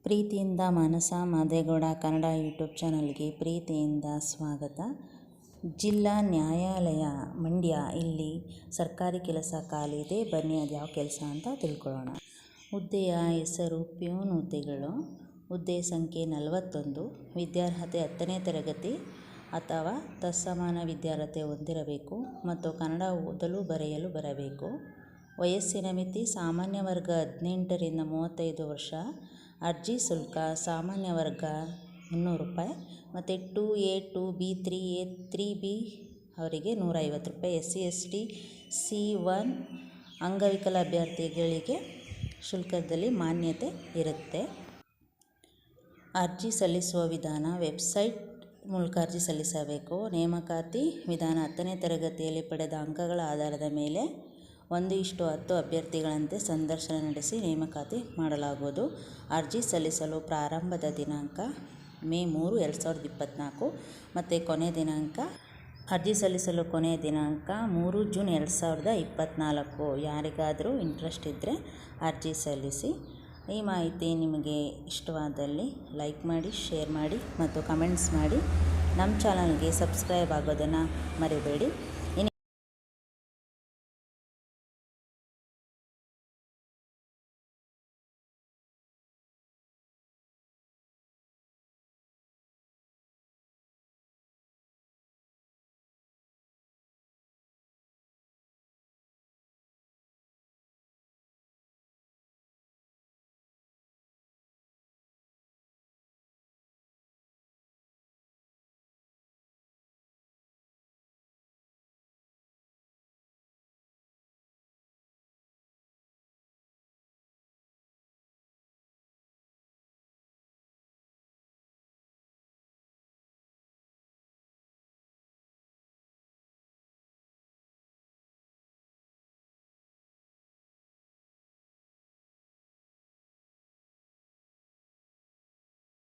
ಪ್ರೀತಿಯಿಂದ ಮಾನಸ ಮಾದೇಗೌಡ ಕನ್ನಡ ಯೂಟ್ಯೂಬ್ ಚಾನಲ್ಗೆ ಪ್ರೀತಿಯಿಂದ ಸ್ವಾಗತ. ಜಿಲ್ಲಾ ನ್ಯಾಯಾಲಯ ಮಂಡ್ಯ ಇಲ್ಲಿ ಸರ್ಕಾರಿ ಕೆಲಸ ಖಾಲಿದೆ. ಬನ್ನಿ ಅದು ಯಾವ ಕೆಲಸ ಅಂತ ತಿಳ್ಕೊಳ್ಳೋಣ. ಹುದ್ದೆಯ ಹೆಸರು ಪ್ಯೂನ್ ಹುದ್ದೆಗಳು. ಹುದ್ದೆ ಸಂಖ್ಯೆ 41. ವಿದ್ಯಾರ್ಹತೆ 10ನೇ ತರಗತಿ ಅಥವಾ ತತ್ಸಮಾನ ವಿದ್ಯಾರ್ಹತೆ ಹೊಂದಿರಬೇಕು ಮತ್ತು ಕನ್ನಡ ಓದಲು ಬರೆಯಲು ಬರಬೇಕು. ವಯಸ್ಸಿನ ಮಿತಿ ಸಾಮಾನ್ಯ ವರ್ಗ 18ರಿಂದ 35 ವರ್ಷ. ಅರ್ಜಿ ಶುಲ್ಕ ಸಾಮಾನ್ಯ ವರ್ಗ 300 ರೂಪಾಯಿ ಮತ್ತು 2A 2B 3A 3B ಅವರಿಗೆ 150 ರೂಪಾಯಿ. SC ST C1 ಅಂಗವಿಕಲ ಅಭ್ಯರ್ಥಿಗಳಿಗೆ ಶುಲ್ಕದಲ್ಲಿ ಮಾನ್ಯತೆ ಇರುತ್ತೆ. ಅರ್ಜಿ ಸಲ್ಲಿಸುವ ವಿಧಾನ ವೆಬ್ಸೈಟ್ ಮೂಲಕ ಅರ್ಜಿ ಸಲ್ಲಿಸಬೇಕು. ನೇಮಕಾತಿ ವಿಧಾನ 10ನೇ ತರಗತಿಯಲ್ಲಿ ಪಡೆದ ಅಂಕಗಳ ಆಧಾರದ ಮೇಲೆ 1:10 ಅಭ್ಯರ್ಥಿಗಳಂತೆ ಸಂದರ್ಶನ ನಡೆಸಿ ನೇಮಕಾತಿ ಮಾಡಲಾಗುವುದು. ಅರ್ಜಿ ಸಲ್ಲಿಸಲು ಪ್ರಾರಂಭದ ದಿನಾಂಕ ಮೇ 3, 2024 ಮತ್ತು ಕೊನೆಯ ದಿನಾಂಕ ಅರ್ಜಿ ಸಲ್ಲಿಸಲು ಕೊನೆಯ ದಿನಾಂಕ 3 ಜೂನ್ 2024. ಯಾರಿಗಾದರೂ ಇಂಟ್ರೆಸ್ಟ್ ಇದ್ದರೆ ಅರ್ಜಿ ಸಲ್ಲಿಸಿ. ಈ ಮಾಹಿತಿ ನಿಮಗೆ ಇಷ್ಟವಾದಲ್ಲಿ ಲೈಕ್ ಮಾಡಿ, ಶೇರ್ ಮಾಡಿ ಮತ್ತು ಕಮೆಂಟ್ಸ್ ಮಾಡಿ. ನಮ್ಮ ಚಾನಲ್ಗೆ ಸಬ್ಸ್ಕ್ರೈಬ್ ಆಗೋದನ್ನು ಮರಿಬೇಡಿ.